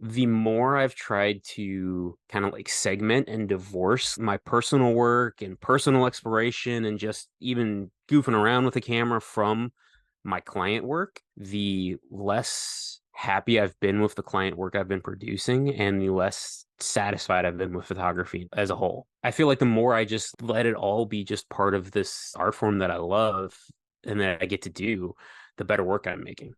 the more I've tried to kind of like segment and divorce my personal work and personal exploration and just even goofing around with the camera from my client work, the less happy I've been with the client work I've been producing and the less satisfied I've been with photography as a whole. I feel like the more I just let it all be just part of this art form that I love and that I get to do, the better work I'm making.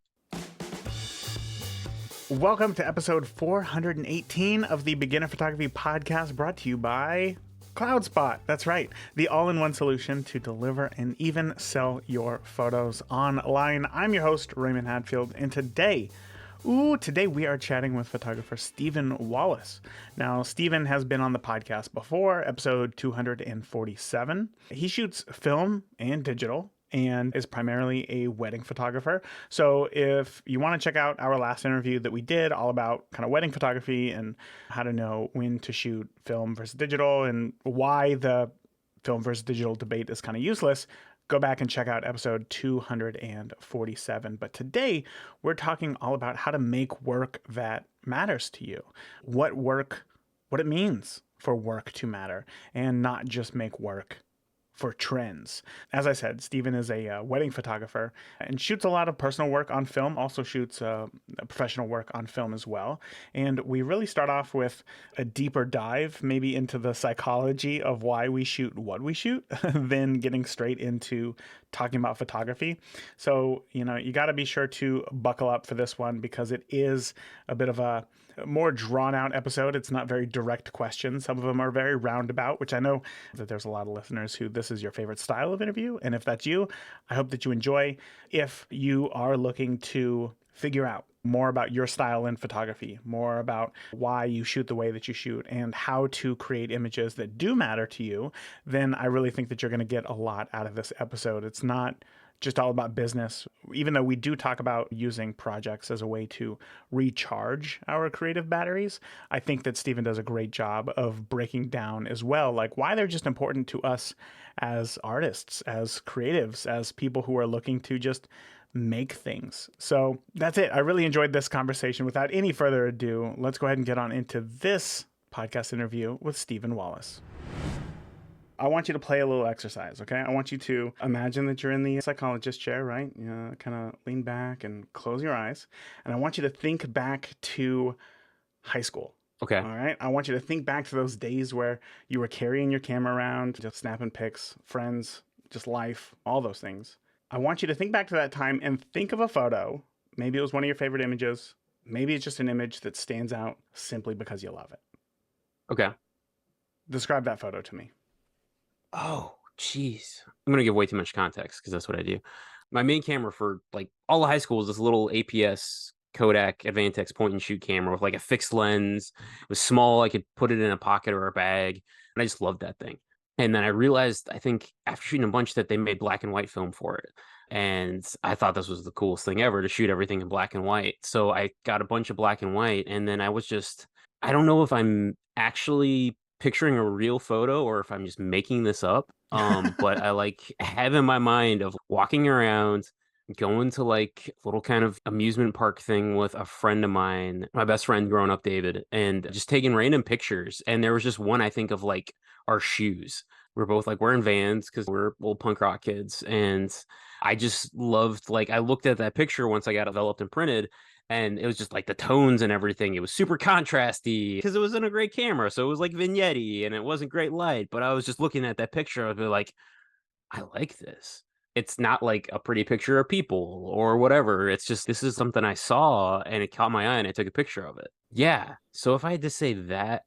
Welcome to episode 418 of the Beginner Photography Podcast, brought to you by CloudSpot. That's right, the all-in-one solution to deliver and even sell your photos online. I'm your host, Raymond Hadfield, and today we are chatting with photographer Stephen Wallace. Now, Stephen has been on the podcast before, episode 247. He shoots film and digital, and is primarily a wedding photographer. So if you want to check out our last interview that we did all about kind of wedding photography and how to know when to shoot film versus digital and why the film versus digital debate is kind of useless, go back and check out episode 247. But today we're talking all about how to make work that matters to you. What it means for work to matter and not just make work for trends. As I said, Stephen is a wedding photographer and shoots a lot of personal work on film, also shoots professional work on film as well. And we really start off with a deeper dive, maybe into the psychology of why we shoot what we shoot, than getting straight into talking about photography. So, you got to be sure to buckle up for this one because it is a bit of a more drawn out episode. It's not very direct questions. Some of them are very roundabout, which I know that there's a lot of listeners who this is your favorite style of interview. And if that's you, I hope that you enjoy. If you are looking to figure out more about your style in photography, more about why you shoot the way that you shoot and how to create images that do matter to you, then I really think that you're going to get a lot out of this episode. It's not just all about business, even though we do talk about using projects as a way to recharge our creative batteries. I think that Stephen does a great job of breaking down as well, like why they're just important to us as artists, as creatives, as people who are looking to just make things. So that's it. I really enjoyed this conversation. Without any further ado, let's go ahead and get on into this podcast interview with Stephen Wallace. I want you to play a little exercise, okay? I want you to imagine that you're in the psychologist chair, right? Kind of lean back and close your eyes. And I want you to think back to high school. Okay. All right? I want you to think back to those days where you were carrying your camera around, just snapping pics, friends, just life, all those things. I want you to think back to that time and think of a photo. Maybe it was one of your favorite images. Maybe it's just an image that stands out simply because you love it. Okay. Describe that photo to me. Oh, geez. I'm going to give way too much context because that's what I do. My main camera for like all of high school was this little APS Kodak Advantex point and shoot camera with like a fixed lens. It was small. I could put it in a pocket or a bag. And I just loved that thing. And then I realized, I think after shooting a bunch, that they made black and white film for it. And I thought this was the coolest thing ever to shoot everything in black and white. So I got a bunch of black and white. And then I don't know if I'm actually picturing a real photo or if I'm just making this up. But I like have in my mind of walking around, going to like little kind of amusement park thing with a friend of mine, my best friend growing up, David, and just taking random pictures. And there was just one I think of like our shoes. We're both like wearing Vans because we're old punk rock kids. And I just loved, like, I looked at that picture once I got developed and printed, and it was just like the tones and everything. It was super contrasty because it was in a great camera. So it was like vignette and it wasn't great light. But I was just looking at that picture. I'd be like, I like this. It's not like a pretty picture of people or whatever. It's just, this is something I saw and it caught my eye and I took a picture of it. Yeah. So if I had to say that,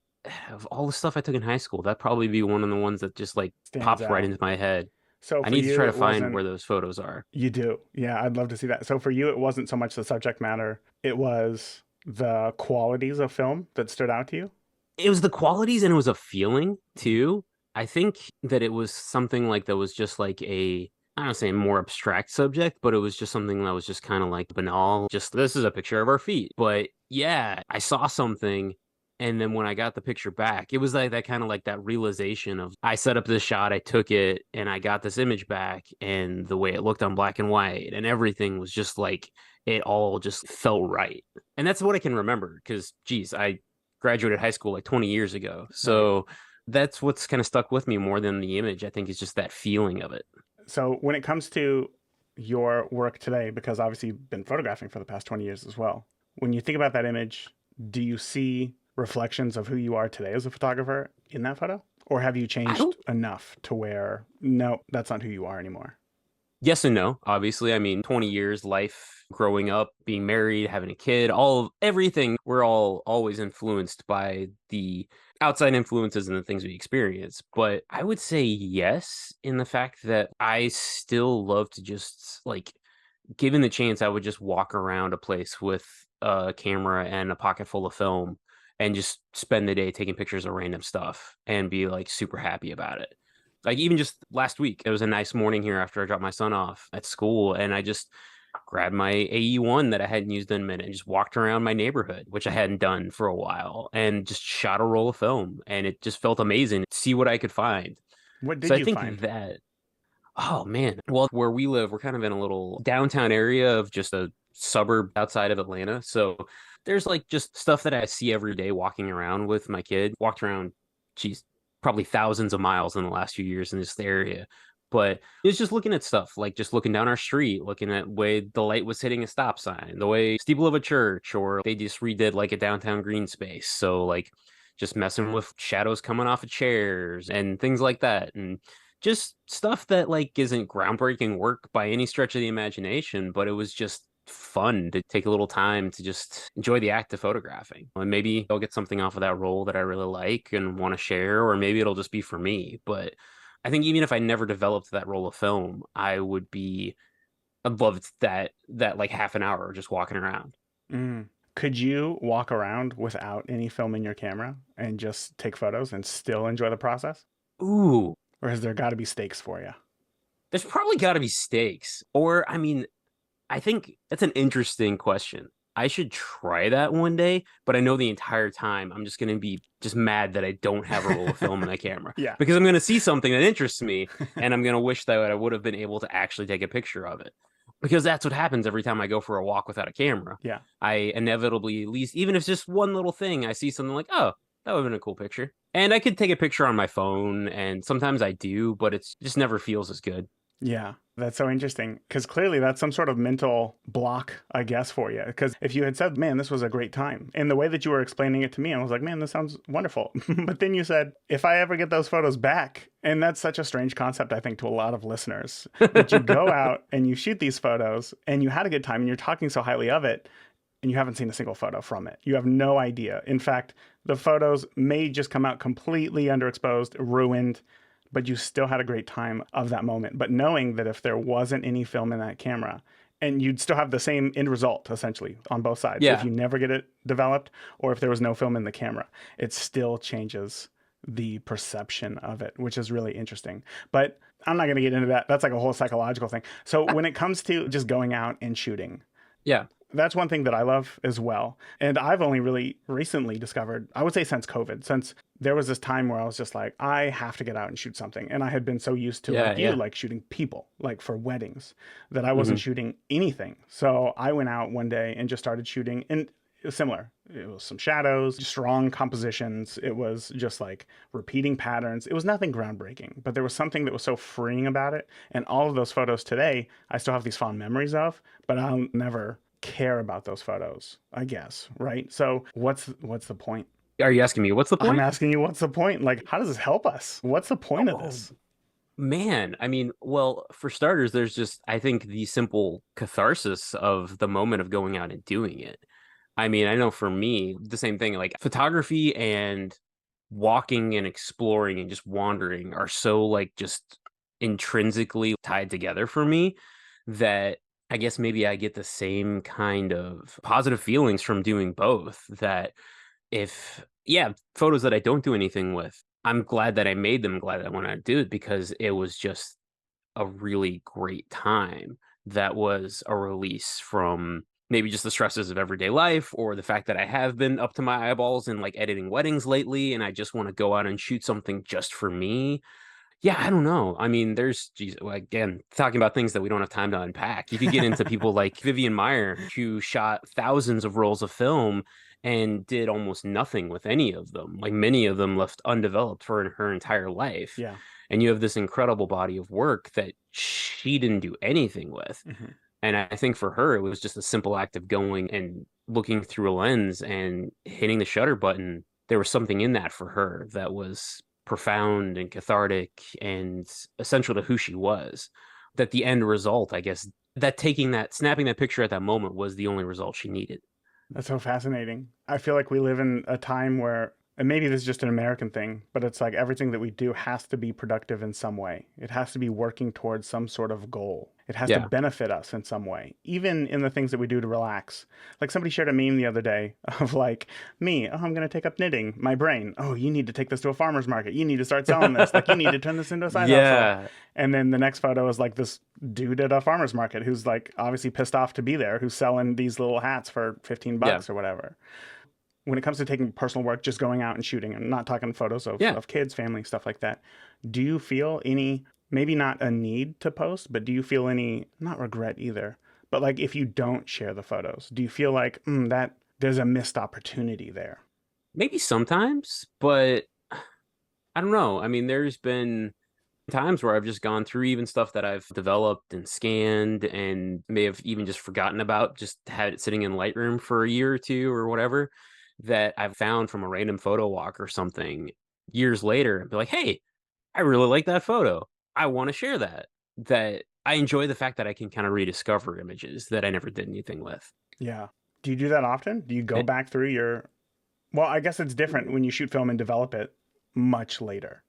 of all the stuff I took in high school, that'd probably be one of the ones that just like Stands pops right out. into my head. So I for need to you, try to it find wasn't, where those photos are. you do. Yeah, I'd love to see that. So for you, it wasn't so much the subject matter, it was the qualities of film that stood out to you? It was the qualities and it was a feeling too. I think that it was something like that was just like I don't say more abstract subject, but it was just something that was just kind of like banal. Just this is a picture of our feet. But yeah, I saw something. And then when I got the picture back, it was like that kind of like that realization of I set up this shot, I took it, and I got this image back, and the way it looked on black and white, and everything was just like it all just felt right. And that's what I can remember because, geez, I graduated high school like 20 years ago. Right. So that's what's kind of stuck with me more than the image. I think is just that feeling of it. So when it comes to your work today, because obviously you've been photographing for the past 20 years as well, when you think about that image, do you see reflections of who you are today as a photographer in that photo? Or have you I changed don't enough to where, no, that's not who you are anymore? Yes and no, obviously. I mean, 20 years, life, growing up, being married, having a kid, all everything, we're all always influenced by the outside influences and the things we experience. But I would say yes, in the fact that I still love to just like, given the chance, I would just walk around a place with a camera and a pocket full of film and just spend the day taking pictures of random stuff and be like super happy about it. Like even just last week, it was a nice morning here after I dropped my son off at school, and I just grabbed my AE1 that I hadn't used in a minute and just walked around my neighborhood, which I hadn't done for a while, and just shot a roll of film. And it just felt amazing to see what I could find. What So did I you think find? that, oh man, well, where we live, we're kind of in a little downtown area of just a suburb outside of Atlanta. So there's like just stuff that I see every day walking around with my kid. Walked around, geez, probably thousands of miles in the last few years in this area. But it's just looking at stuff, like just looking down our street, looking at way the light was hitting a stop sign, the way steeple of a church, or they just redid like a downtown green space. So like just messing with shadows coming off of chairs and things like that. And just stuff that like isn't groundbreaking work by any stretch of the imagination, but it was just fun to take a little time to just enjoy the act of photographing. And maybe I'll get something off of that role that I really like and want to share, or maybe it'll just be for me. But I think even if I never developed that roll of film, I'd love that like half an hour just walking around. Mm. Could you walk around without any film in your camera and just take photos and still enjoy the process? Ooh, Or has there got to be stakes for you? there's probably got to be stakes. Or I mean, I think that's an interesting question. I should try that one day, but I know the entire time I'm just going to be just mad that I don't have a roll of film in my camera Yeah. because I'm going to see something that interests me and I'm going to wish that I would have been able to actually take a picture of it. Because that's what happens every time I go for a walk without a camera. Yeah. I inevitably, at least, even if it's just one little thing, I see something like, oh, that would have been a cool picture. And I could take a picture on my phone, and sometimes I do, but it's just never feels as good. Yeah, that's so interesting because clearly that's some sort of mental block, I guess, for you. Because if you had said, man, this was a great time, in the way that you were explaining it to me, I was like, man, this sounds wonderful. But then you said, if I ever get those photos back, and that's such a strange concept, I think, to a lot of listeners, that you go out and you shoot these photos and you had a good time and you're talking so highly of it, and you haven't seen a single photo from it. You have no idea. In fact, the photos may just come out completely underexposed, ruined, but you still had a great time of that moment. But knowing that if there wasn't any film in that camera, and you'd still have the same end result essentially on both sides. If Yeah. you never get it developed or if there was no film in the camera, it still changes the perception of it, which is really interesting. But I'm not going to get into that. That's like a whole psychological thing. So when it comes to just going out and shooting, Yeah. that's one thing that I love as well. And I've only really recently discovered, I would say since COVID, since there was this time where I was just like, I have to get out and shoot something. And I had been so used to, Yeah. like you, Yeah. like shooting people, like for weddings, that I wasn't Hmm. shooting anything. So I went out one day and just started shooting. And it was similar. It was some shadows, strong compositions. It was just like repeating patterns. It was nothing groundbreaking, but there was something that was so freeing about it. And all of those photos today, I still have these fond memories of, but I'll never care about those photos, I guess, right? So what's the point? Are you asking me what's the I'm point? asking you what's the point? Like how does this help us? What's the point of Oh, this? man. I mean, well, for starters, there's just, I think, the simple catharsis of the moment of going out and doing it. I mean, I know for me, the same thing, like photography and walking and exploring and just wandering are so like just intrinsically tied together for me that I guess maybe I get the same kind of positive feelings from doing both. That if, yeah, photos that I don't do anything with, I'm glad that I made them, glad that I want to do it because it was just a really great time that was a release from maybe just the stresses of everyday life or the fact that I have been up to my eyeballs in like editing weddings lately and I just want to go out and shoot something just for me. Yeah, I don't know. I mean, there's, geez, well, again, talking about things that we don't have time to unpack. You could get into people like Vivian Meyer, who shot thousands of rolls of film and did almost nothing with any of them. Like many of them left undeveloped for her entire life. Yeah. And you have this incredible body of work that she didn't do anything with. Hmm. And I think for her, it was just a simple act of going and looking through a lens and hitting the shutter button. There was something in that for her that was profound and cathartic and essential to who she was. That the end result, I guess, that taking that, snapping that picture at that moment was the only result she needed. That's so fascinating. I feel like we live in a time where, and maybe this is just an American thing, but it's like everything that we do has to be productive in some way. It has to be working towards some sort of goal. It has to Yeah. benefit us in some way, even in the things that we do to relax. Like somebody shared a meme the other day of like me, oh, I'm going to take up knitting. My brain, oh, you need to take this to a farmer's market. You need to start selling this. Like you need to turn this into a side hustle. Yeah. And then the next photo is like this dude at a farmer's market who's like obviously pissed off to be there, who's selling these little hats for 15 Yeah. bucks or whatever. When it comes to taking personal work, just going out and shooting, I'm not talking photos Yeah. of kids, family, stuff like that. Do you feel any, maybe not a need to post, but do you feel any, not regret either, but like if you don't share the photos, do you feel like that there's a missed opportunity there? Maybe sometimes, but I don't know. I mean, there's been times where I've just gone through even stuff that I've developed and scanned and may have even just forgotten about, just had it sitting in Lightroom for a year or two or whatever, that I've found from a random photo walk or something years later and be like, hey, I really like that photo. I want to share that. That I enjoy the fact that I can kind of rediscover images that I never did anything with. Yeah. Do you do that often? Do you go It, back through your, well, I guess it's different when you shoot film and develop it much later,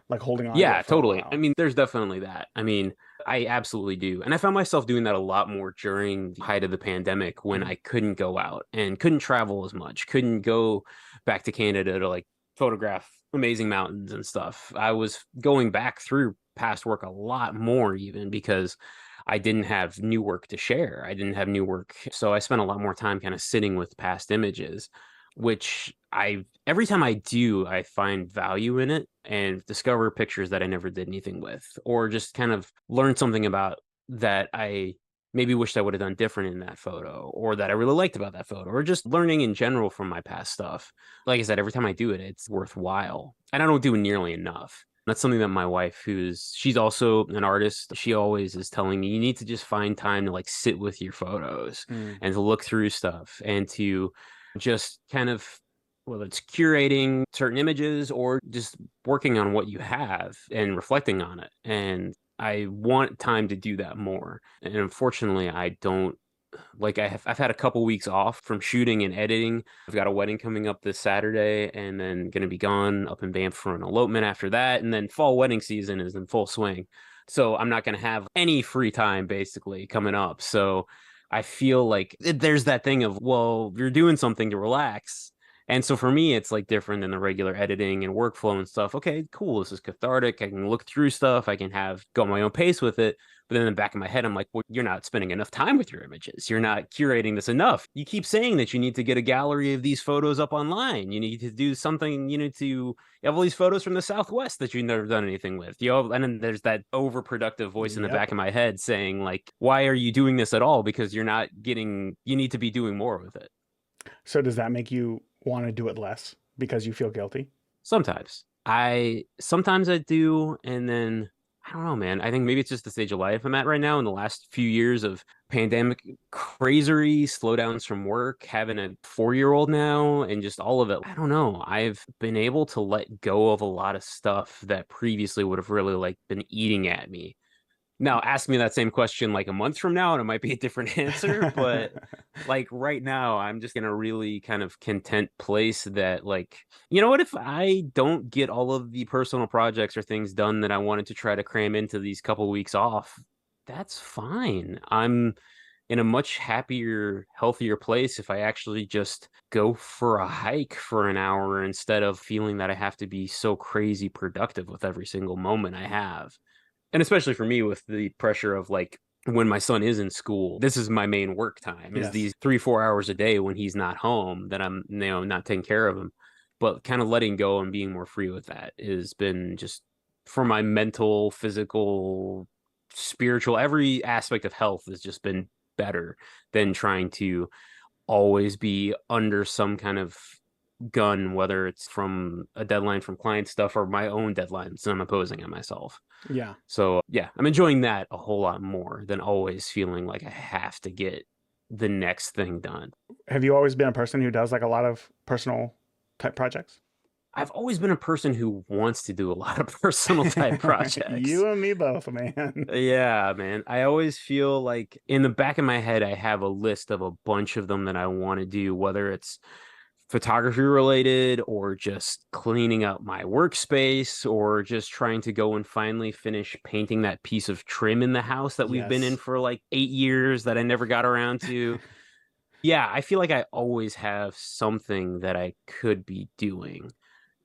like holding on to Yeah, it for a totally. I while. mean, there's definitely that. I mean, I absolutely do. And I found myself doing that a lot more during the height of the pandemic when Mhm. I couldn't go out and couldn't travel as much, couldn't go back to Canada to like photograph amazing mountains and stuff. I was going back through past work a lot more even because I didn't have new work to share. I didn't have new work. So I spent a lot more time kind of sitting with past images, which I every time I do, I find value in it and discover pictures that I never did anything with, or just kind of learn something about that I maybe wished I would have done different in that photo, or that I really liked about that photo, or just learning in general from my past stuff. Like I said, every time I do it, it's worthwhile. And I don't do it nearly enough. That's something that my wife, she's also an artist, she always is telling me, you need to just find time to like sit with your photos Mm. and to look through stuff and to just kind of, whether it's curating certain images or just working on what you have and reflecting on it. And I want time to do that more. And unfortunately, I don't. Like I've had a couple weeks off from shooting and editing. I've got a wedding coming up this Saturday and then going to be gone up in Banff for an elopement after that. And then fall wedding season is in full swing. So I'm not going to have any free time basically coming up. So I feel like there's that thing of, well, you're doing something to relax. And so for me, it's like different than the regular editing and workflow and stuff. Okay, cool. This is cathartic. I can look through stuff. I can have go my own pace with it. But then in the back of my head, I'm like, well, you're not spending enough time with your images. You're not curating this enough. You keep saying that you need to get a gallery of these photos up online. You need to do something, you need to you have all these photos from the Southwest that you've never done anything with. And then there's that overproductive voice in the back Yep. of my head saying, like, why are you doing this at all? Because you're not getting, you need to be doing more with it. So does that make you want to do it less because you feel guilty? Sometimes I do, and then I don't know, man. I think maybe it's just the stage of life I'm at right now in the last few years of pandemic crazery, slowdowns from work, having a 4-year-old now, and just all of it. I don't know. I've been able to let go of a lot of stuff that previously would have really like been eating at me. Now, ask me that same question like a month from now, and it might be a different answer. But like right now, I'm just in a really kind of content place that, like, you know what? If I don't get all of the personal projects or things done that I wanted to try to cram into these couple weeks off, that's fine. I'm in a much happier, healthier place if I actually just go for a hike for an hour instead of feeling that I have to be so crazy productive with every single moment I have. And especially for me with the pressure of like when my son is in school, this is my main work time is Yes. these 3 4 hours a day when he's not home that I'm, not taking care of him. But kind of letting go and being more free with that has been just for my mental, physical, spiritual, every aspect of health has just been better than trying to always be under some kind of gun, whether it's from a deadline from client stuff or my own deadlines I'm imposing on myself. Yeah. So yeah, I'm enjoying that a whole lot more than always feeling like I have to get the next thing done. Have you always been a person who does like a lot of personal type projects? I've always been a person who wants to do a lot of personal type projects. You and me both, man. Yeah, man. I always feel like in the back of my head, I have a list of a bunch of them that I want to do, whether it's photography related or just cleaning up my workspace or just trying to go and finally finish painting that piece of trim in the house that we've been in Yes. for like 8 years that I never got around to. Yeah, I feel like I always have something that I could be doing.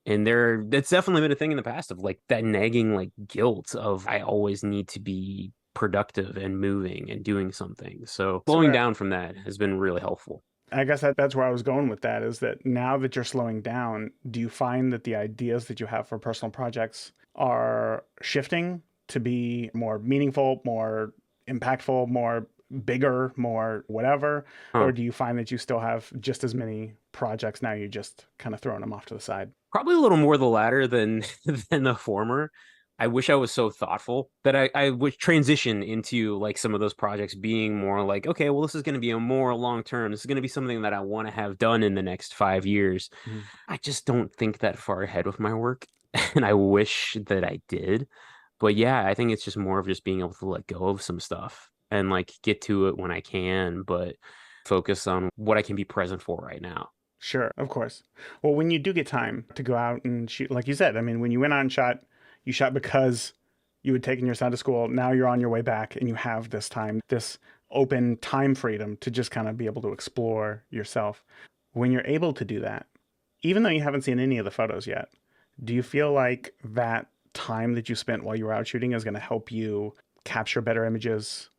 And that's definitely been a thing in the past of like that nagging like guilt of I always need to be productive and moving and doing something. So So slowing down from that has been really helpful. I guess that's where I was going with that is that now that you're slowing down, do you find that the ideas that you have for personal projects are shifting to be more meaningful, more impactful, more bigger, more whatever? Huh. Or do you find that you still have just as many projects now, you just kind of throwing them off to the side? Probably a little more the latter than than the former. I wish I was so thoughtful that I would transition into like some of those projects being more like, okay, well, this is going to be a more long term. This is going to be something that I want to have done in the next 5 years. Mhm. I just don't think that far ahead with my work, and I wish that I did. But yeah, I think it's just more of just being able to let go of some stuff and like get to it when I can, but focus on what I can be present for right now. Sure, of course. Well, when you do get time to go out and shoot, like you said, I mean, when you went out and shot, you shot because you had taken your son to school. Now you're on your way back and you have this time, this open time freedom to just kind of be able to explore yourself. When you're able to do that, even though you haven't seen any of the photos yet, do you feel like that time that you spent while you were out shooting is going to help you capture better images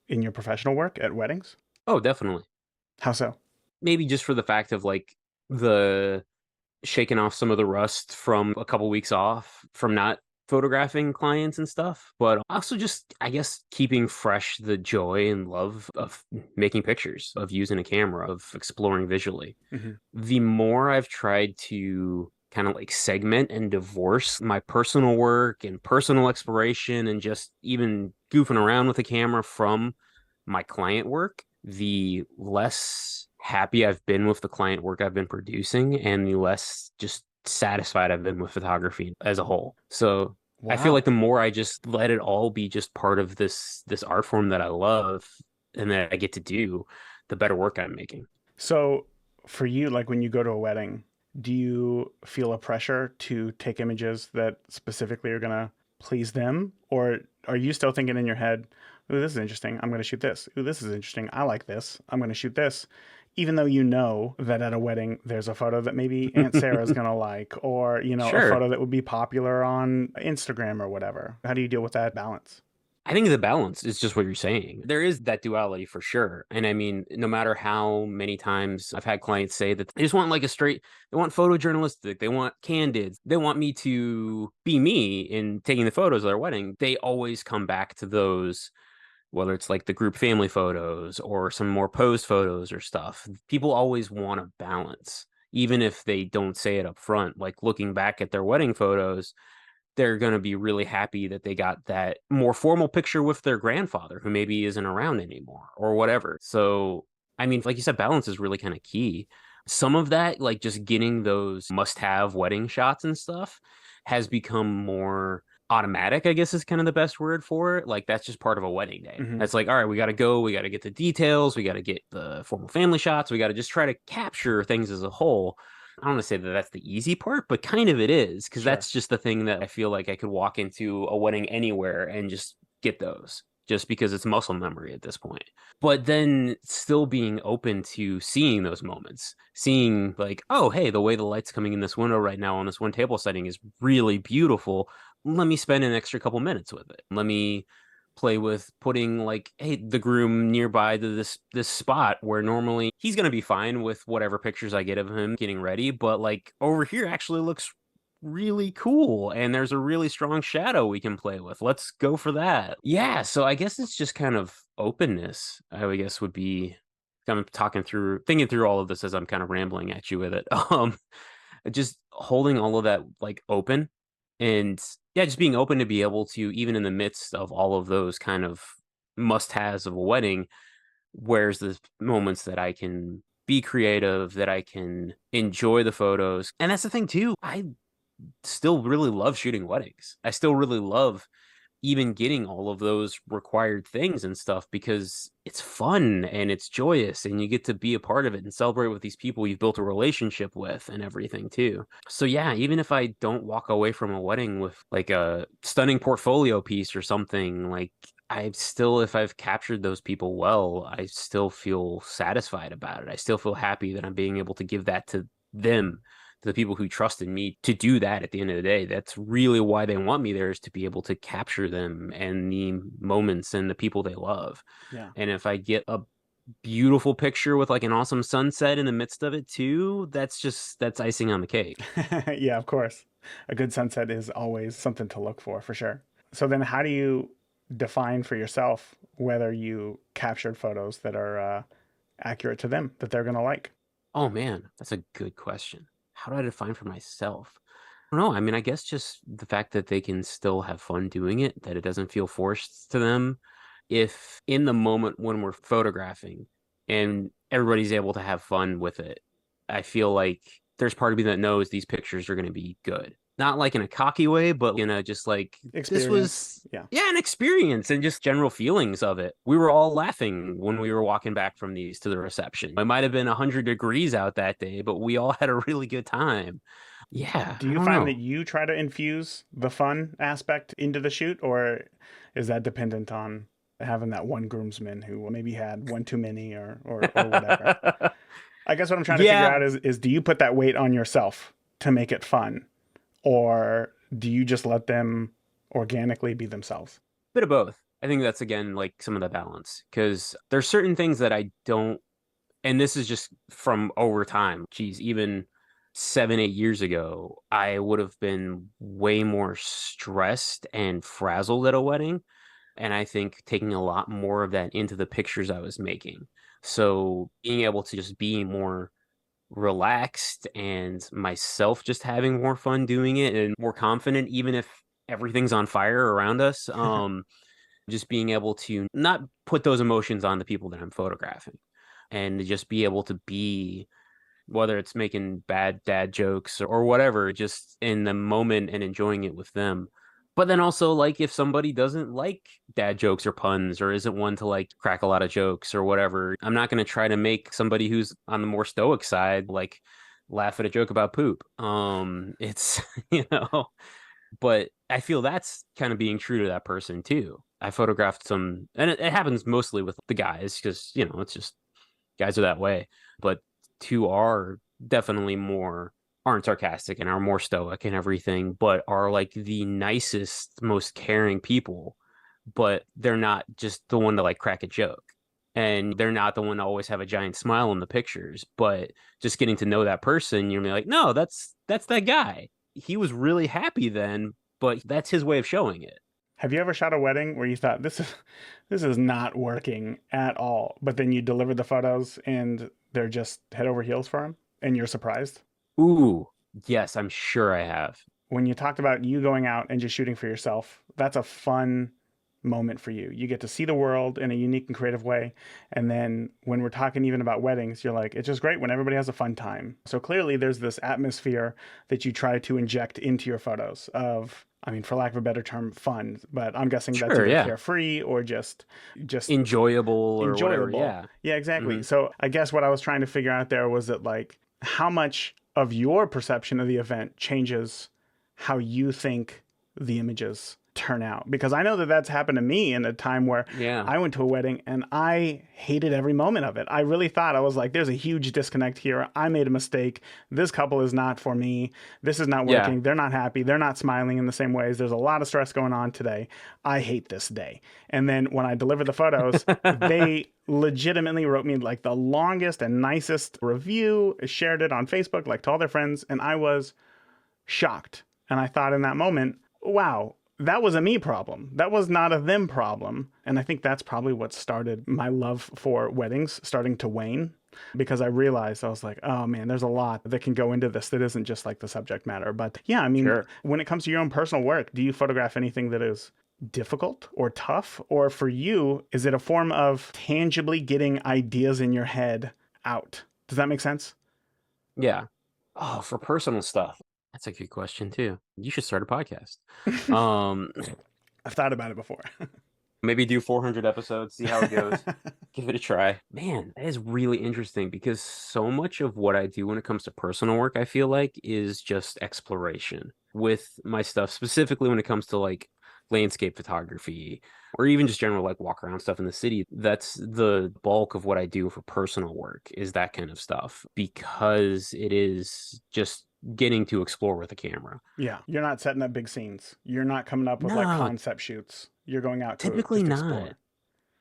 in your professional work at weddings? Oh, definitely. How so? Maybe just for the fact of like the shaking off some of the rust from a couple weeks off from not photographing clients and stuff, but also just, I guess, keeping fresh the joy and love of making pictures, of using a camera, of exploring visually. Hmm. The more I've tried to kind of like segment and divorce my personal work and personal exploration and just even goofing around with the camera from my client work, the less happy I've been with the client work I've been producing and the less just satisfied I've been with photography as a whole. So I feel like Wow. the more I just let it all be just part of this art form that I love and that I get to do, the better work I'm making. So, for you, like when you go to a wedding, do you feel a pressure to take images that specifically are going to please them? Or are you still thinking in your head, ooh, this is interesting. I'm going to shoot this. Ooh, this is interesting. I like this. I'm going to shoot this. Even though you know that at a wedding, there's a photo that maybe Aunt Sarah's going to like, or, a Sure. photo that would be popular on Instagram or whatever. How do you deal with that balance? I think the balance is just what you're saying. There is that duality for sure. And I mean, no matter how many times I've had clients say that they just want like a straight, they want photojournalistic, they want candid, they want me to be me in taking the photos of their wedding, they always come back to those, whether it's like the group family photos or some more posed photos or stuff. People always want a balance, even if they don't say it up front. Like looking back at their wedding photos, they're going to be really happy that they got that more formal picture with their grandfather who maybe isn't around anymore or whatever. So, I mean, like you said, balance is really kind of key. Some of that, like just getting those must have wedding shots and stuff, has become more automatic, I guess is kind of the best word for it. Like that's just part of a wedding day. Hmm. That's like, all right, we got to go, we got to get the details, we got to get the formal family shots, we got to just try to capture things as a whole. I don't want to say that that's the easy part, but kind of it is because Sure. that's just the thing that I feel like I could walk into a wedding anywhere and just get those just because it's muscle memory at this point. But then still being open to seeing those moments, seeing like, oh, hey, the way the light's coming in this window right now on this one table setting is really beautiful. Let me spend an extra couple minutes with it. Let me play with putting like, hey, the groom nearby to this spot where normally he's gonna be fine with whatever pictures I get of him getting ready, but like over here actually looks really cool and there's a really strong shadow we can play with. Let's go for that. Yeah, so I guess it's just kind of openness, I would guess would be kind of thinking through all of this as I'm kind of rambling at you with it. Just holding all of that like open and yeah, just being open to be able to, even in the midst of all of those kind of must-haves of a wedding, where's the moments that I can be creative, that I can enjoy the photos. And that's the thing too. I still really love shooting weddings. I still really love even getting all of those required things and stuff because it's fun and it's joyous and you get to be a part of it and celebrate with these people you've built a relationship with and everything too. So yeah, even if I don't walk away from a wedding with like a stunning portfolio piece or something, like I still, if I've captured those people well, I still feel satisfied about it. I still feel happy that I'm being able to give that to them, to the people who trusted me to do that at the end of the day. That's really why they want me there, is to be able to capture them and the moments and the people they love. Yeah. And if I get a beautiful picture with like an awesome sunset in the midst of it too, that's icing on the cake. Yeah, of course. A good sunset is always something to look for sure. So then how do you define for yourself whether you captured photos that are accurate to them, that they're going to like? Oh man, that's a good question. How do I define for myself? I don't know. I mean, I guess just the fact that they can still have fun doing it, that it doesn't feel forced to them. If in the moment when we're photographing and everybody's able to have fun with it, I feel like there's part of me that knows these pictures are going to be good. Not like in a cocky way, but in a just like this Experience. was, Yeah. yeah, an experience and just general feelings of it. We were all laughing when we were walking back from these to the reception. It might have been 100 degrees out that day, but we all had a really good time. Yeah, Do I you don't find that know. you try to infuse the fun aspect into the shoot, or is that dependent on having that one groomsman who maybe had one too many or whatever? I guess what I'm trying to figure Yeah, out is do you put that weight on yourself to make it fun, or do you just let them organically be themselves? bit of both. I think that's again like some of the balance because there's certain things that I don't, and this is just from over time. Geez, even 7, 8 years ago, I would have been way more stressed and frazzled at a wedding. And I think taking a lot more of that into the pictures I was making. So being able to just be more relaxed and myself just having more fun doing it and more confident, even if everything's on fire around us. Just being able to not put those emotions on the people that I'm photographing and to just be able to be, whether it's making bad dad jokes or whatever, just in the moment and enjoying it with them. But then also, like, if somebody doesn't like dad jokes or puns or isn't one to like crack a lot of jokes or whatever, I'm not going to try to make somebody who's on the more stoic side like laugh at a joke about poop. It's, you know, but I feel that's kind of being true to that person too. I photographed some, and it happens mostly with the guys because, you know, it's just guys are that way. But two are definitely more, aren't sarcastic and are more stoic and everything, but are like the nicest, most caring people. But they're not just the one to like crack a joke. And they're not the one to always have a giant smile in the pictures. But just getting to know that person, you're like, no, that's that guy. He was really happy then, but that's his way of showing it. Have you ever shot a wedding where you thought this is not working at all, but then you deliver the photos and they're just head over heels for them, and you're surprised? Ooh, yes, I'm sure I have. When you talked about you going out and just shooting for yourself, that's a fun moment for you. You get to see the world in a unique and creative way. And then when we're talking even about weddings, you're like, it's just great when everybody has a fun time. So clearly there's this atmosphere that you try to inject into your photos of, I mean, for lack of a better term, fun. But I'm guessing that's Sure, either yeah. carefree or just Enjoyable or whatever. enjoyable. Yeah. Yeah, exactly. Hmm. So I guess what I was trying to figure out there was that like how much of your perception of the event changes how you think the images turn out, because I know that that's happened to me in a time where Yeah. I went to a wedding and I hated every moment of it. I really thought, I was like, there's a huge disconnect here. I made a mistake. This couple is not for me. This is not Yeah. working. They're not happy. They're not smiling in the same ways. There's a lot of stress going on today. I hate this day. And then when I delivered the photos, they legitimately wrote me like the longest and nicest review, shared it on Facebook, like to all their friends. And I was shocked. And I thought in that moment, wow, that was a me problem. That was not a them problem. And I think that's probably what started my love for weddings starting to wane, because I realized I was like, oh man, there's a lot that can go into this that isn't just like the subject matter. But yeah, I mean, Sure. when it comes to your own personal work, do you photograph anything that is difficult or tough? Or for you, is it a form of tangibly getting ideas in your head out? Does that make sense? Yeah. Oh, for personal stuff. That's a good question too. You should start a podcast. Um, I've thought about it before. maybe do 400 episodes, see how it goes. Give it a try. Man, that is really interesting because so much of what I do when it comes to personal work, I feel like, is just exploration with my stuff, specifically when it comes to like landscape photography or even just general like walk around stuff in the city. That's the bulk of what I do for personal work is that kind of stuff because it is just getting to explore with a camera. Yeah, you're not setting up big scenes. You're not coming up with like No, concept shoots. You're going out to typically just not. explore.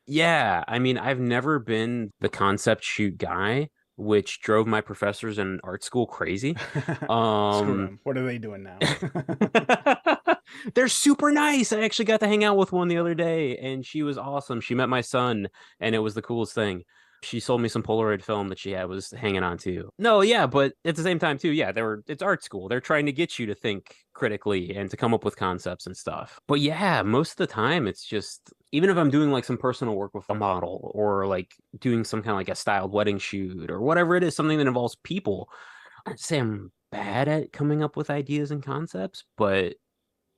Yeah, I mean, I've never been the concept shoot guy, which drove my professors in art school crazy. Screw Um, them. What are they doing now? they're super nice. I actually got to hang out with one the other day, and she was awesome. She met my son, and it was the coolest thing. She sold me some Polaroid film that she had was hanging on to. No, yeah, but at the same time too, yeah, it's art school. They're trying to get you to think critically and to come up with concepts and stuff. But yeah, most of the time it's just even if I'm doing like some personal work with a model or like doing some kind of like a styled wedding shoot or whatever it is, something that involves people, I'd say I'm bad at coming up with ideas and concepts, but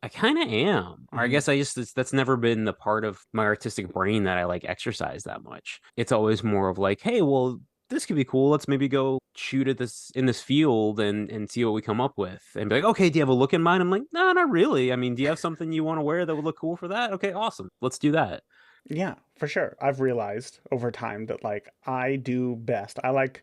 I kind of am. Or I Hmm. guess that's never been the part of my artistic brain that I like exercise that much. It's always more of like, hey, well, this could be cool. Let's maybe go shoot at this in this field and see what we come up with. And be like, okay, do you have a look in mind? I'm like, no, not really. I mean, do you have something you want to wear that would look cool for that? Okay, awesome. Let's do that. Yeah, for sure. I've realized over time that like I do best. I like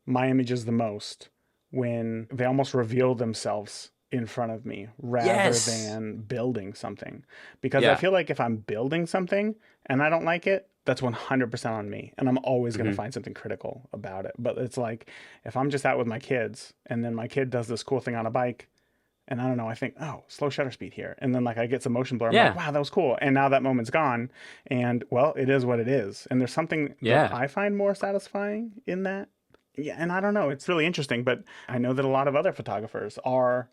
my images the most when they almost reveal themselves in front of me rather Yes. than building something. Because I Yeah. feel like if I'm building something and I don't like it, that's 100% on me. And I'm always going to Hmm. find something critical about it. But it's like if I'm just out with my kids and then my kid does this cool thing on a bike and I don't know, I think, oh, slow shutter speed here. And then like I get some motion blur. I'm like, Yeah. wow, that was cool. And now that moment's gone. And well, it is what it is. And there's something that Yeah. I find more satisfying in that. Yeah, and I don't know, it's really interesting, but I know that a lot of other photographers are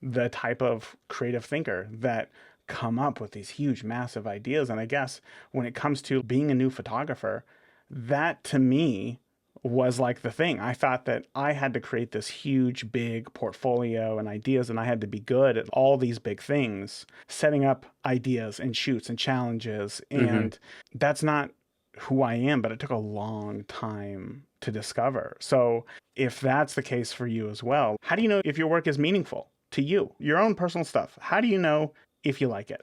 the type of creative thinker that come up with these huge, massive ideas. And I guess when it comes to being a new photographer, that to me was like the thing. I thought that I had to create this huge, big portfolio and ideas, and I had to be good at all these big things, setting up ideas and shoots and challenges. Hmm. And that's not who I am, but it took a long time to discover. So, if that's the case for you as well, how do you know if your work is meaningful to you, your own personal stuff? How do you know if you like it?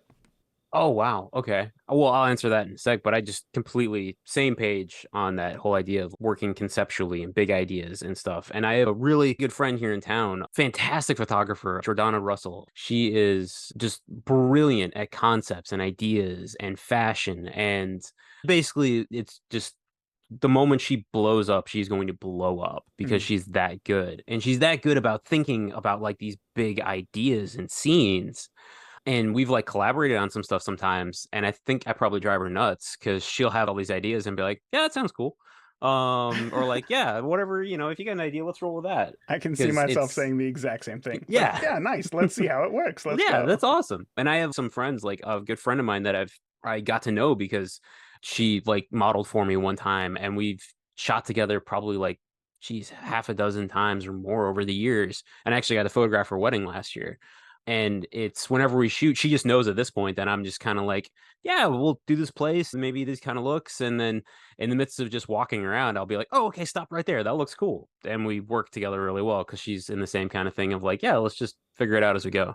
Oh, wow. Okay. Well, I'll answer that in a sec, but I just completely same page on that whole idea of working conceptually and big ideas and stuff. And I have a really good friend here in town, fantastic photographer, Jordana Russell. She is just brilliant at concepts and ideas and fashion. And basically, it's just the moment she blows up, she's going to blow up because Mm. she's that good. And she's that good about thinking about like these big ideas and scenes and we've like collaborated on some stuff sometimes and I think I probably drive her nuts because she'll have all these ideas and be like, yeah, that sounds cool, or like, yeah, whatever, if you got an idea, let's roll with that. I can see Because myself it's saying the exact same thing. It's like, yeah. yeah, nice. Let's see how it works. Let's Yeah, go. that's awesome. And I have some friends, like a good friend of mine that I got to know because she like modeled for me one time and we've shot together probably like geez, half a dozen times or more over the years. And I actually got to photograph her wedding last year. And it's whenever we shoot, she just knows at this point that I'm just kind of like, yeah, we'll do this place and maybe these kind of looks. And then in the midst of just walking around, I'll be like, oh, okay, stop right there. That looks cool. And we work together really well because she's in the same kind of thing of like, yeah, let's just figure it out as we go.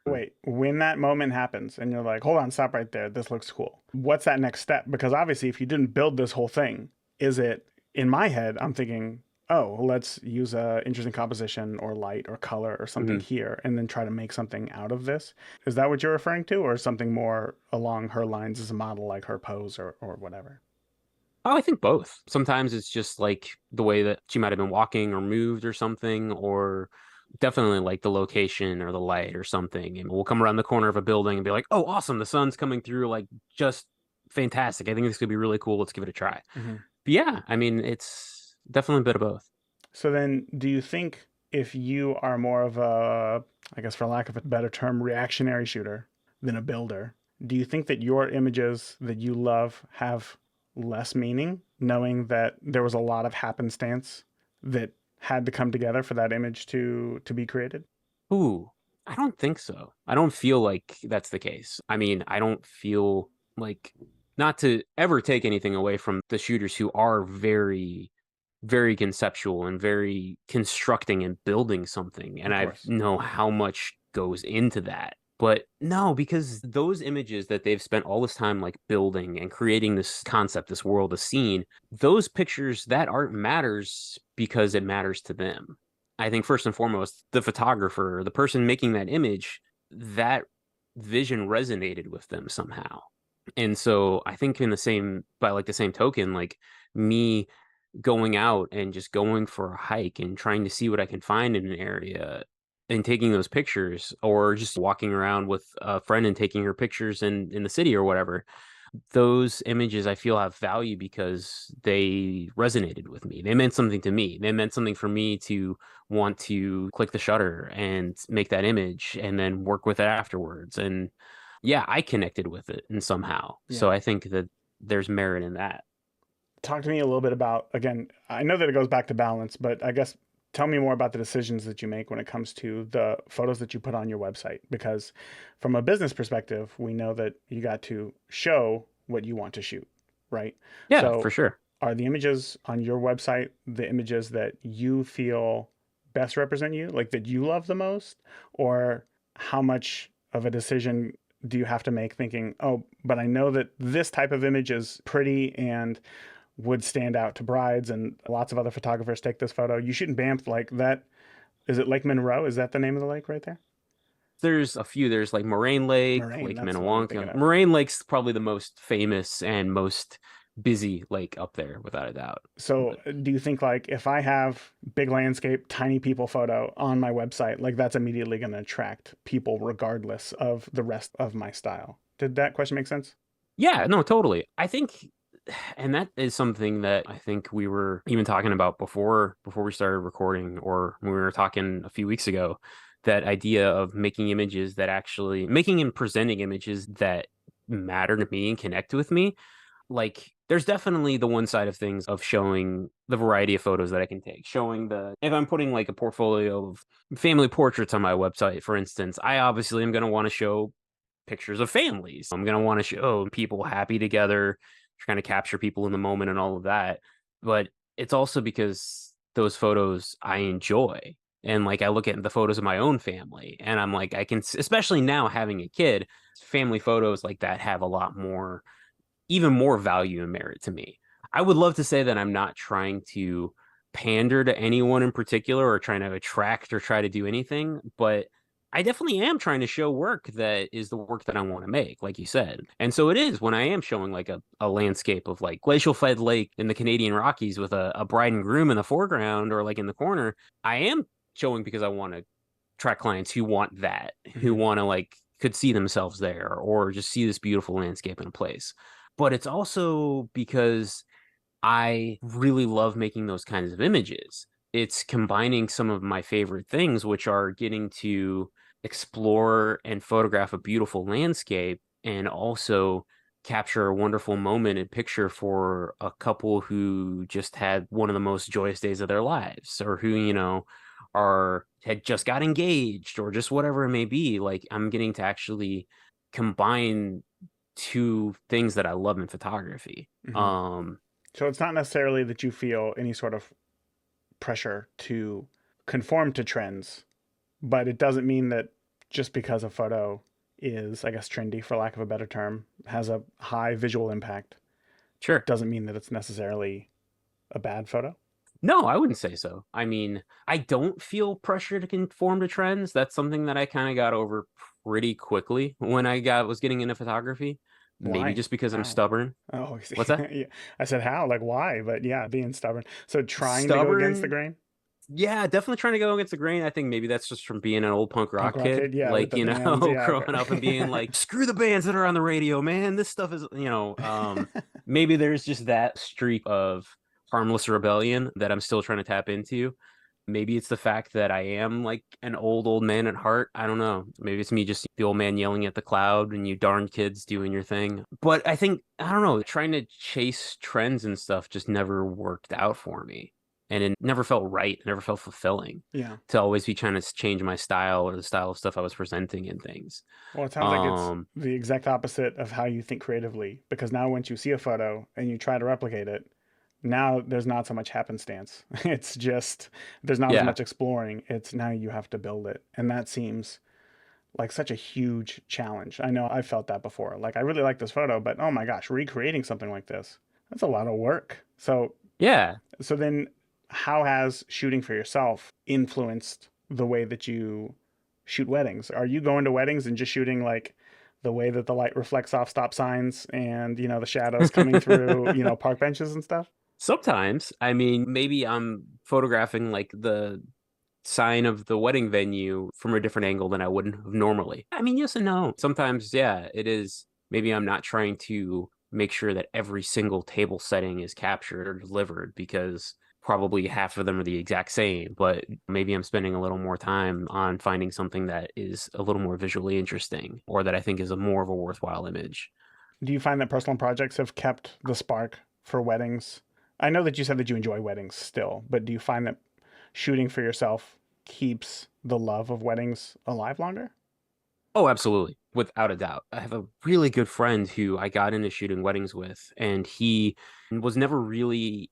Wait, when that moment happens and you're like, hold on, stop right there. This looks cool. What's that next step? Because obviously, if you didn't build this whole thing, is it in my head? I'm thinking, oh, let's use a interesting composition or light or color or something Mhm. here and then try to make something out of this. Is that what you're referring to? Or something more along her lines as a model, like her pose or whatever? Oh, I think both. Sometimes it's just like the way that she might have been walking or moved or something, or definitely like the location or the light or something. And we'll come around the corner of a building and be like, oh, awesome, the sun's coming through, like just fantastic. I think this could be really cool. Let's give it a try. Hmm. But yeah, I mean, it's definitely a bit of both. So then, do you think if you are more of a, I guess for lack of a better term, reactionary shooter than a builder, do you think that your images that you love have less meaning, knowing that there was a lot of happenstance that had to come together for that image to be created? Ooh, I don't think so. I don't feel like that's the case. I mean, I don't feel like, not to ever take anything away from the shooters who are very, very conceptual and very constructing and building something. And Of I course. know how much goes into that. But no, because those images that they've spent all this time like building and creating this concept, this world, a scene, those pictures, that art matters because it matters to them. I think first and foremost, the photographer, the person making that image, that vision resonated with them somehow. And so I think in the same, by like the same token, like me going out and just going for a hike and trying to see what I can find in an area and taking those pictures, or just walking around with a friend and taking her pictures in the city or whatever, those images I feel have value because they resonated with me. They meant something to me. They meant something for me to want to click the shutter and make that image and then work with it afterwards. And yeah, I connected with it and somehow. Yeah. So I think that there's merit in that. Talk to me a little bit about, again, I know that it goes back to balance, but I guess tell me more about the decisions that you make when it comes to the photos that you put on your website. Because from a business perspective, we know that you got to show what you want to shoot, right? Yeah, for So sure. are the images on your website the images that you feel best represent you, like that you love the most? Or how much of a decision do you have to make thinking, oh, but I know that this type of image is pretty and would stand out to brides, and lots of other photographers take this photo. You shoot in Banff, like that. Is it Lake Monroe? Is that the name of the lake right there? There's a few. There's like Moraine Lake, Moraine, Lake that's what I'm thinking Minnewanka. of. Moraine Lake's probably the most famous and most busy lake up there, without a doubt. So, But do you think like if I have big landscape, tiny people photo on my website, like that's immediately going to attract people regardless of the rest of my style? Did that question make sense? yeah, no, totally. I think, and that is something that I think we were even talking about before we started recording, or when we were talking a few weeks ago, that idea of making images that actually making and presenting images that matter to me and connect with me. Like there's definitely the one side of things of showing the variety of photos that I can take, showing the, if I'm putting like a portfolio of family portraits on my website, for instance, I obviously am going to want to show pictures of families. I'm going to want to show people happy together, trying to capture people in the moment and all of that. But it's also because those photos I enjoy. And like I look at the photos of my own family and I'm like, I can, especially now having a kid, family photos like that have a lot more, even more value and merit to me. I would love to say that I'm not trying to pander to anyone in particular or trying to attract or try to do anything, but I definitely am trying to show work that is the work that I want to make, like you said. And so it is when I am showing like a landscape of like glacial fed lake in the Canadian Rockies with a bride and groom in the foreground or like in the corner, I am showing because I want to attract clients who want that, who Mm-hmm. want to like could see themselves there or just see this beautiful landscape in a place. But it's also because I really love making those kinds of images. It's combining some of my favorite things, which are getting to explore and photograph a beautiful landscape and also capture a wonderful moment and picture for a couple who just had one of the most joyous days of their lives or who, are had just got engaged or just whatever it may be. Like I'm getting to actually combine two things that I love in photography. Mm-hmm. So it's not necessarily that you feel any sort of pressure to conform to trends, but it doesn't mean that just because a photo is, I guess, trendy, for lack of a better term, has a high visual impact, Sure. doesn't mean that it's necessarily a bad photo. No, I wouldn't say so. I mean, I don't feel pressure to conform to trends. That's something that I kind of got over pretty quickly when I got was getting into photography. Maybe Why? just because I'm How? stubborn. Oh, I see. What's that? Yeah. I said how, like why, but yeah, being stubborn. So trying to go against the Stubborn. grain. Yeah, definitely trying to go against the grain. I think maybe that's just from being an old punk Punk rock rock kid, kid, yeah, with like, the bands, yeah, growing up and being okay. like, screw the bands that are on the radio, man. This stuff is, maybe there's just that streak of harmless rebellion that I'm still trying to tap into. Maybe it's the fact that I am like an old man at heart. I don't know. Maybe it's me just the old man yelling at the cloud and you darn kids doing your thing. But I think, I don't know, trying to chase trends and stuff just never worked out for me. And it never felt right. It never felt fulfilling Yeah. to always be trying to change my style or the style of stuff I was presenting in things. Well, it sounds like it's Um, the exact opposite of how you think creatively, because now once you see a photo and you try to replicate it, now there's not so much happenstance. It's just there's not as yeah. much exploring. It's now you have to build it. And that seems like such a huge challenge. I know I've felt that before. Like I really like this photo, but oh my gosh, recreating something like this, that's a lot of work. Yeah. So then how has shooting for yourself influenced the way that you shoot weddings? Are you going to weddings and just shooting like the way that the light reflects off stop signs and, the shadows coming through, park benches and stuff? Sometimes, I mean, maybe I'm photographing like the sign of the wedding venue from a different angle than I wouldn't have normally. I mean, yes and no. Sometimes, yeah, it is. Maybe I'm not trying to make sure that every single table setting is captured or delivered because probably half of them are the exact same, but maybe I'm spending a little more time on finding something that is a little more visually interesting or that I think is a more of a worthwhile image. Do you find that personal projects have kept the spark for weddings? I know that you said that you enjoy weddings still, but do you find that shooting for yourself keeps the love of weddings alive longer? Oh, absolutely. Without a doubt. I have a really good friend who I got into shooting weddings with, and he was never really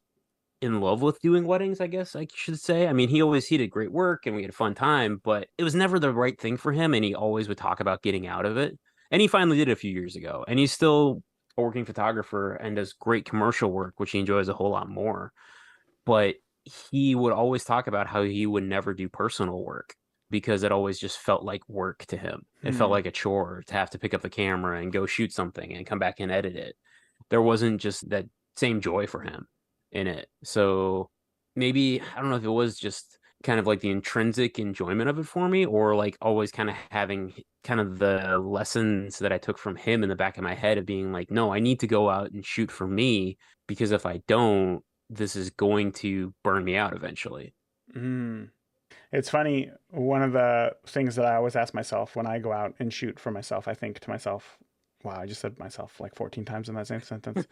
in love with doing weddings, I guess I should say. I mean, he did great work and we had a fun time, but it was never the right thing for him, and he always would talk about getting out of it. And he finally did it a few years ago, and he's still a working photographer and does great commercial work, which he enjoys a whole lot more. But he would always talk about how he would never do personal work because it always just felt like work to him. It felt Hmm. like a chore to have to pick up the camera and go shoot something and come back and edit it. There wasn't just that same joy for him in it. So maybe, I don't know if it was just kind of like the intrinsic enjoyment of it for me, or like always kind of having kind of the lessons that I took from him in the back of my head of being like, no, I need to go out and shoot for me because if I don't, this is going to burn me out eventually. Mm. It's funny. One of the things that I always ask myself when I go out and shoot for myself, I think to myself, wow, I just said myself like 14 times in that same sentence.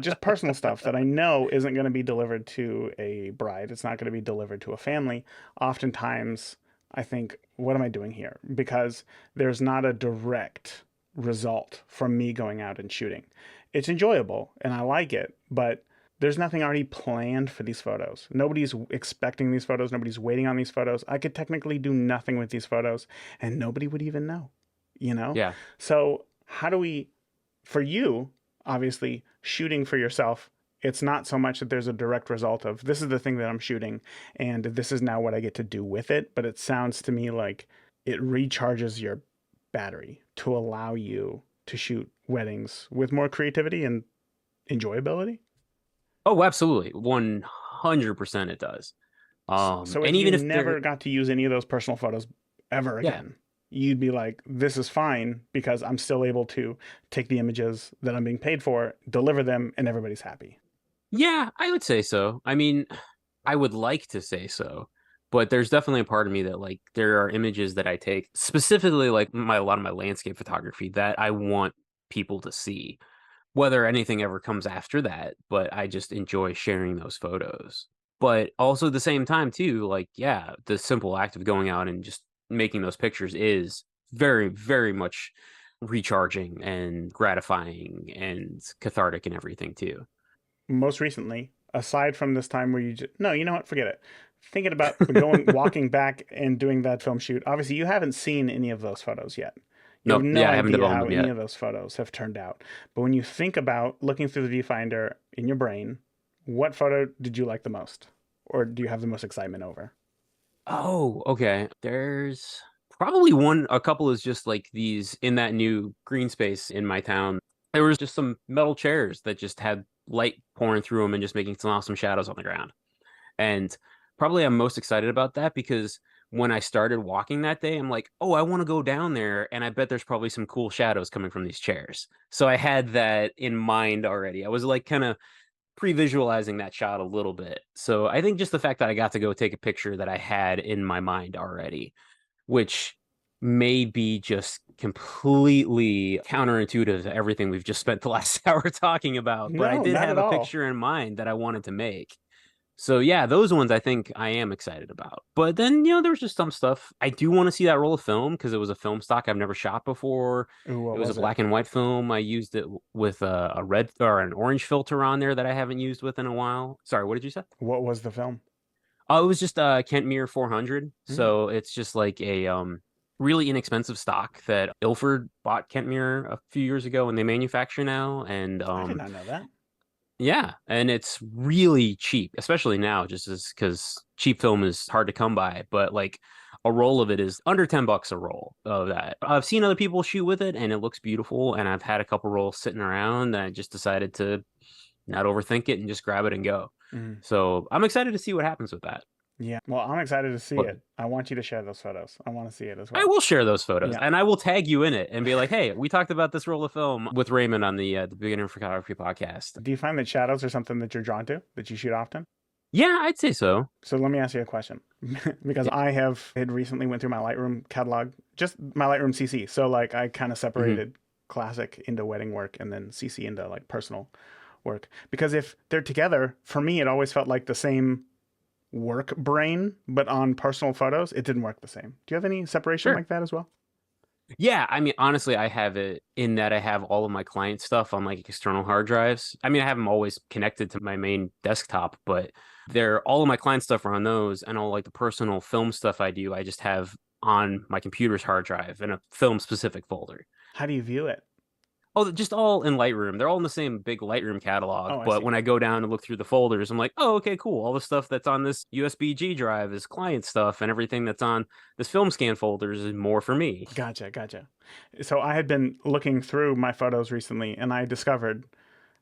Just personal stuff that I know isn't going to be delivered to a bride. It's not going to be delivered to a family. Oftentimes, I think, what am I doing here? Because there's not a direct result from me going out and shooting. It's enjoyable and I like it, but there's nothing already planned for these photos. Nobody's expecting these photos. Nobody's waiting on these photos. I could technically do nothing with these photos and nobody would even know, you know? Yeah. So, how do we, for you, obviously, shooting for yourself, it's not so much that there's a direct result of this is the thing that I'm shooting and this is now what I get to do with it. But it sounds to me like it recharges your battery to allow you to shoot weddings with more creativity and enjoyability. Oh, absolutely. 100% it does. So if And you even if never they're, got to use any of those personal photos ever yeah. again, you'd be like, this is fine because I'm still able to take the images that I'm being paid for, deliver them, and everybody's happy. Yeah, I would say so. I mean, I would like to say so, but there's definitely a part of me that like there are images that I take, specifically like a lot of my landscape photography that I want people to see, whether anything ever comes after that, but I just enjoy sharing those photos. But also at the same time too, like yeah, the simple act of going out and just making those pictures is very much recharging and gratifying and cathartic and everything too. Most recently, aside from this time where you just, no, you know what, forget it. Thinking about going, walking back and doing that film shoot, obviously you haven't seen any of those photos yet. You have Nope, no yeah, I haven't idea developed how them any yet. of those photos have turned out. But when you think about looking through the viewfinder in your brain, what photo did you like the most? Or do you have the most excitement over? Oh, okay. There's probably a couple is just like these in that new green space in my town. There was just some metal chairs that just had light pouring through them and just making some awesome shadows on the ground. And Probably I'm most excited about that because when I started walking that day, I'm like, oh, I want to go down there, and I bet there's probably some cool shadows coming from these chairs. So I had that in mind already. I was like kind of pre-visualizing that shot a little bit. So I think just the fact that I got to go take a picture that I had in my mind already, which may be just completely counterintuitive to everything we've just spent the last hour talking about, but I No, did not at have a all. picture in mind that I wanted to make. So yeah, those ones I think I am excited about. But then, there was just some stuff. I do want to see that roll of film because it was a film stock I've never shot before. Ooh, what It was a was it? black and white film. I used it with a red or an orange filter on there that I haven't used with in a while. Sorry, what did you say? What was the film? Oh, it was just a Kent Mirror 400. Hmm. So it's just like a really inexpensive stock that Ilford bought Kent Mirror a few years ago and they manufacture now. And I did not know that. yeah, and it's really cheap, especially now, just as because cheap film is hard to come by. But like a roll of it is under $10 a roll of that. I've seen other people shoot with it, and it looks beautiful. And I've had a couple rolls sitting around, and I just decided to not overthink it and just grab it and go. Mm. So I'm excited to see what happens with that. Yeah. Well, I'm excited to see But it. I want you to share those photos. I want to see it as I well. will share those photos, Yeah. and I will tag you in it and be like, "Hey, we talked about this roll of film with Raymond on the Beginner Photography podcast." Do you find that shadows are something that you're drawn to, that you shoot often? Yeah, I'd say so. So let me ask you a question, because Yeah. I had recently went through my Lightroom catalog, just my Lightroom CC. So like I kind of Hmm. separated classic into wedding work and then CC into like personal work. Because if they're together, for me, it always felt like the same work brain, but on personal photos, it didn't work the same. Do you have any separation Sure. like that as well? Yeah, I mean, honestly, I have it in that I have all of my client stuff on like external hard drives. I mean, I have them always connected to my main desktop, but they're all of my client stuff are on those, and all like the personal film stuff I do, I just have on my computer's hard drive in a film specific folder. How do you view it? Oh, just all in Lightroom. They're all in the same big Lightroom catalog. Oh, I But see. when I go down and look through the folders, I'm like, oh, okay, cool. All the stuff that's on this USB-G drive is client stuff, and everything that's on this film scan folders is more for me. Gotcha, gotcha. So I had been looking through my photos recently and I discovered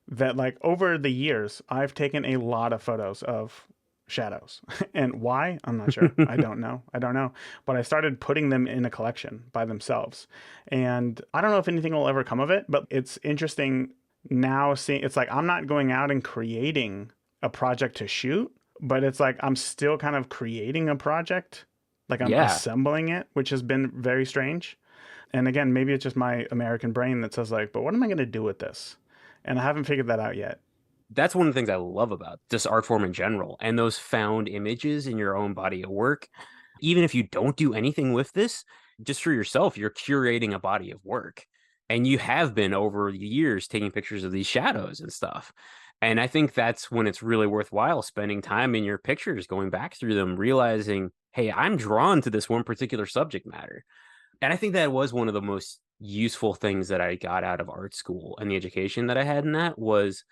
that like over the years, I've taken a lot of photos of shadows. And why? I'm not sure. I don't know. I don't know. But I started putting them in a collection by themselves. And I don't know if anything will ever come of it, but it's interesting now seeing it's like I'm not going out and creating a project to shoot, but it's like I'm still kind of creating a project, like I'm Yeah. assembling it, which has been very strange. And again, maybe it's just my American brain that says like, but what am I going to do with this? And I haven't figured that out yet. That's one of the things I love about this art form in general and those found images in your own body of work. Even if you don't do anything with this, just for yourself, you're curating a body of work. And you have been over the years taking pictures of these shadows and stuff. And I think that's when it's really worthwhile spending time in your pictures, going back through them, realizing, hey, I'm drawn to this one particular subject matter. And I think that was one of the most useful things that I got out of art school and the education that I had in that was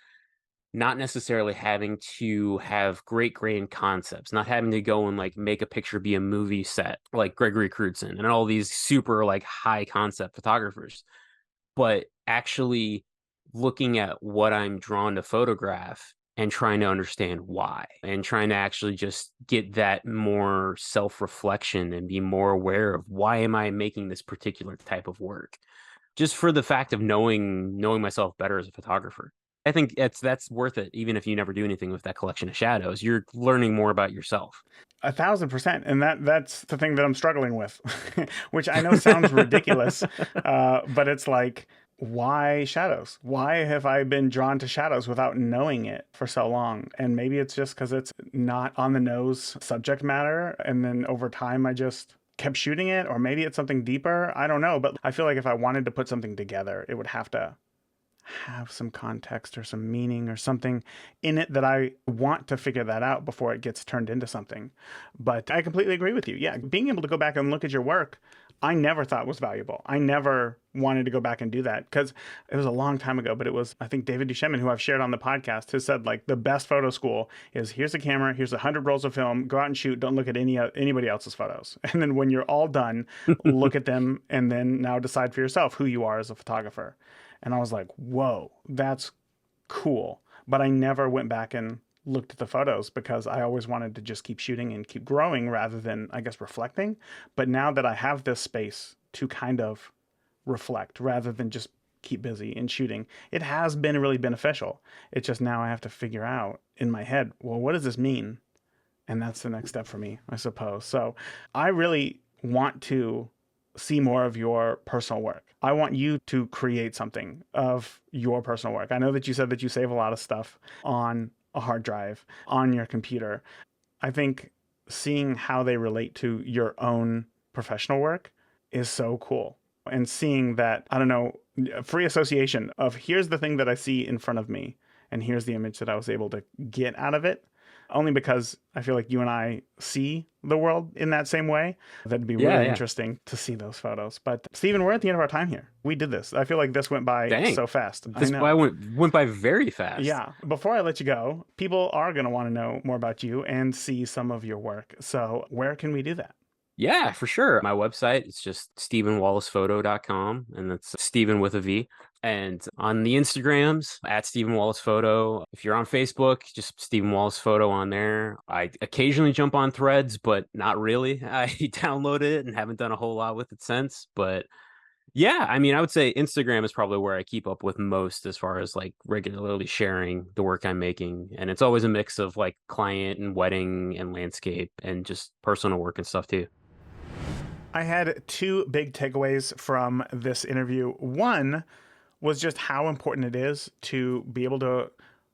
not necessarily having to have great grand concepts, not having to go and like make a picture be a movie set like Gregory Crutzen and all these super like high concept photographers, but actually looking at what I'm drawn to photograph and trying to understand why and trying to actually just get that more self-reflection and be more aware of why am I making this particular type of work just for the fact of knowing myself better as a photographer. I think that's worth it, even if you never do anything with that collection of shadows. You're learning more about yourself. 1,000%. And that's the thing that I'm struggling with, which I know sounds ridiculous, but it's like, why shadows? Why have I been drawn to shadows without knowing it for so long? And maybe it's just because it's not on the nose subject matter. And then over time, I just kept shooting it, or maybe it's something deeper. I don't know. But I feel like if I wanted to put something together, it would have some context or some meaning or something in it that I want to figure that out before it gets turned into something. But I completely agree with you. Yeah, being able to go back and look at your work, I never thought was valuable. I never wanted to go back and do that because it was a long time ago, but it was, I think David Duchemin, who I've shared on the podcast, has said like the best photo school is here's a camera, here's 100 rolls of film, go out and shoot, don't look at anybody else's photos. And then when you're all done, look at them and then now decide for yourself who you are as a photographer. And I was like, whoa, that's cool. But I never went back and looked at the photos because I always wanted to just keep shooting and keep growing rather than, I guess, reflecting. But now that I have this space to kind of reflect rather than just keep busy and shooting, it has been really beneficial. It's just now I have to figure out in my head, well, what does this mean? And that's the next step for me, I suppose. So I really want to see more of your personal work. I want you to create something of your personal work. I know that you said that you save a lot of stuff on a hard drive on your computer. I think seeing how they relate to your own professional work is so cool. And seeing that, I don't know, free association of here's the thing that I see in front of me, and here's the image that I was able to get out of it. Only because I feel like you and I see the world in that same way. That'd be Yeah, really yeah. interesting to see those photos. But Stephen, we're at the end of our time here. We did this. I feel like this went by Dang. so fast. I This know. went by very fast. Yeah. Before I let you go, people are going to want to know more about you and see some of your work. So where can we do that? Yeah, for sure. My website is just stephenwallacephoto.com, and that's Stephen with a V. And on the Instagrams, at Stephen Wallace Photo. If you're on Facebook, just Stephen Wallace Photo on there. I occasionally jump on Threads, but not really. I downloaded it and haven't done a whole lot with it since. But yeah, I mean, I would say Instagram is probably where I keep up with most as far as like regularly sharing the work I'm making. And it's always a mix of like client and wedding and landscape and just personal work and stuff too. I had two big takeaways from this interview. One was just how important it is to be able to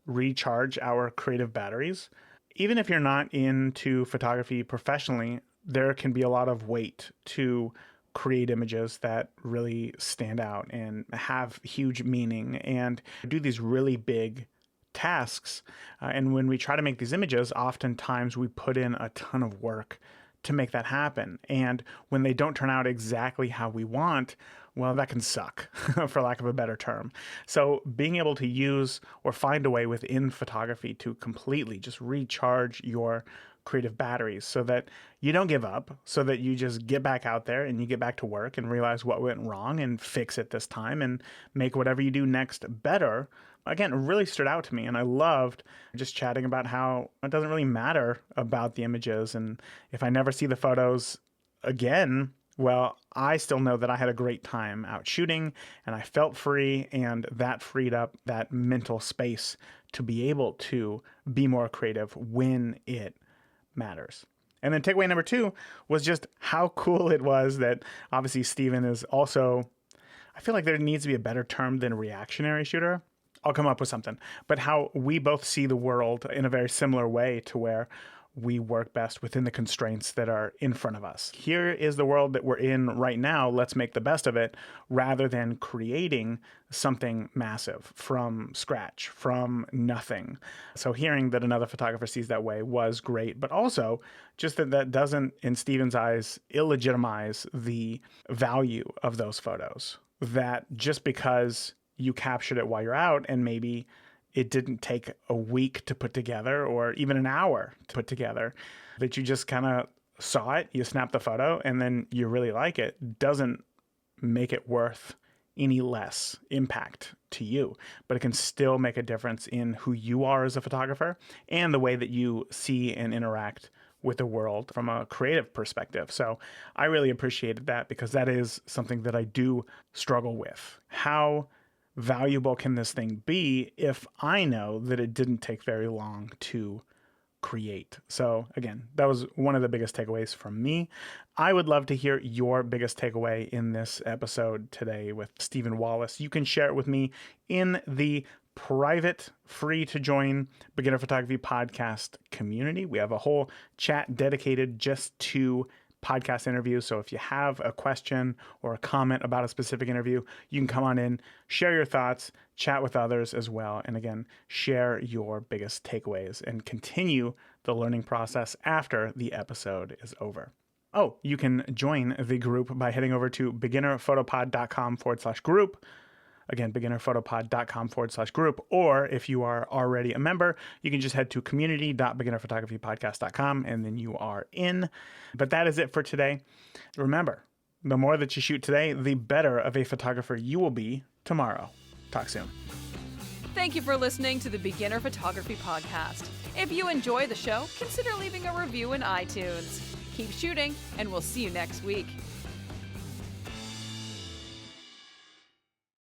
recharge our creative batteries. Even if you're not into photography professionally, there can be a lot of weight to create images that really stand out and have huge meaning and do these really big tasks. And when we try to make these images, oftentimes we put in a ton of work to make that happen. And when they don't turn out exactly how we want, well, that can suck, for lack of a better term. So being able to use or find a way within photography to completely just recharge your creative batteries so that you don't give up, so that you just get back out there and you get back to work and realize what went wrong and fix it this time and make whatever you do next better. Again, it really stood out to me, and I loved just chatting about how it doesn't really matter about the images, and if I never see the photos again, well, I still know that I had a great time out shooting and I felt free, and that freed up that mental space to be able to be more creative when it matters. And then takeaway number two was just how cool it was that obviously Stephen is also, I feel like there needs to be a better term than reactionary shooter. I'll come up with something. But how we both see the world in a very similar way to where we work best within the constraints that are in front of us. Here is the world that we're in right now. Let's make the best of it rather than creating something massive from scratch, from nothing. So hearing that another photographer sees that way was great, but also just that doesn't, in Stephen's eyes, illegitimize the value of those photos. That just because you captured it while you're out and maybe it didn't take a week to put together or even an hour to put together, that you just kind of saw it, you snapped the photo, and then you really like it, doesn't make it worth any less impact to you. But it can still make a difference in who you are as a photographer and the way that you see and interact with the world from a creative perspective. So I really appreciated that because that is something that I do struggle with. How valuable can this thing be if I know that it didn't take very long to create? So again, that was one of the biggest takeaways from me. I would love to hear your biggest takeaway in this episode today with Stephen Wallace. You can share it with me in the private, free to join Beginner Photography Podcast community. We have a whole chat dedicated just to podcast interviews. So if you have a question or a comment about a specific interview, you can come on in, share your thoughts, chat with others as well. And again, share your biggest takeaways and continue the learning process after the episode is over. Oh, you can join the group by heading over to beginnerphotopod.com/group. Again, beginnerphotopod.com/group. Or if you are already a member, you can just head to community.beginnerphotographypodcast.com and then you are in. But that is it for today. Remember, the more that you shoot today, the better of a photographer you will be tomorrow. Talk soon. Thank you for listening to the Beginner Photography Podcast. If you enjoy the show, consider leaving a review in iTunes. Keep shooting, and we'll see you next week.